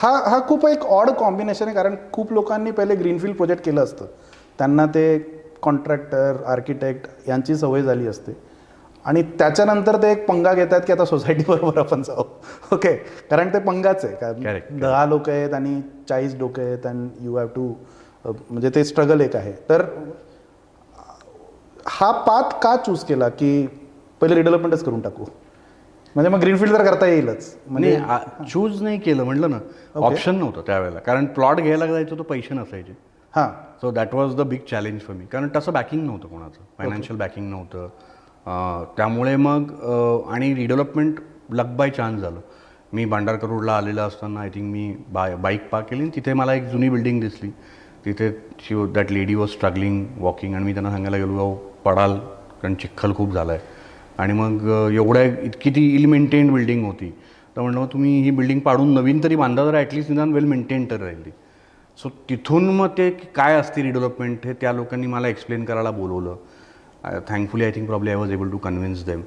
हा खूप एक ऑड कॉम्बिनेशन आहे, कारण खूप लोकांनी पहिले ग्रीनफील्ड प्रोजेक्ट केलं असतं. त्यांना ते कॉन्ट्रॅक्टर आर्किटेक्ट यांची सवय झाली असते आणि त्याच्यानंतर ते एक पंगा घेतात की आता सोसायटीबरोबर आपण जाऊ. ओके, कारण ते पंगाच आहे. कारण Correct. 10 लोक आहेत आणि 40 डोकं आहेत अँड यू हॅव टू, म्हणजे ते स्ट्रगल एक आहे. तर हा पाथ का चूज केला की पहिले रिडेव्हलपमेंटच करून टाकू, म्हणजे मग ग्रीनफील्ड तर करता येईलच म्हणजे. चूज नाही केलं म्हटलं ना, Okay. ऑप्शन नव्हतं त्यावेळेला, कारण प्लॉट घ्यायला जायचं तर पैसे नसायचे. हां so that was the big challenge for me, कारण तसं बॅकिंग नव्हतं कोणाचं, फायनान्शियल बॅकिंग नव्हतं. त्यामुळे मग आणि रिडेव्हलपमेंट लक बाय चान्स झालं. मी भांडारकर रोडला आलेला असताना I think me bike park केली आणि तिथे मला एक जुनी बिल्डिंग दिसली. तिथे that lady was struggling walking आणि मी त्यांना सांगायला गेलो, "अहो पडाल, कारण चिखल खूप झाला आहे." आणि मग एवढ्या इतकी ती इल मेंटेन्ड बिल्डिंग होती. तर म्हणलं, मग तुम्ही ही बिल्डिंग पाडून नवीन तरी बांधा, तर ॲटलिस्ट निदान वेल मेंटेन तर राहील ती. सो तिथून मग ते काय असते रिडेव्हलपमेंट हे त्या लोकांनी मला एक्सप्लेन करायला बोलवलं. Thankfully I think probably I was able to convince them.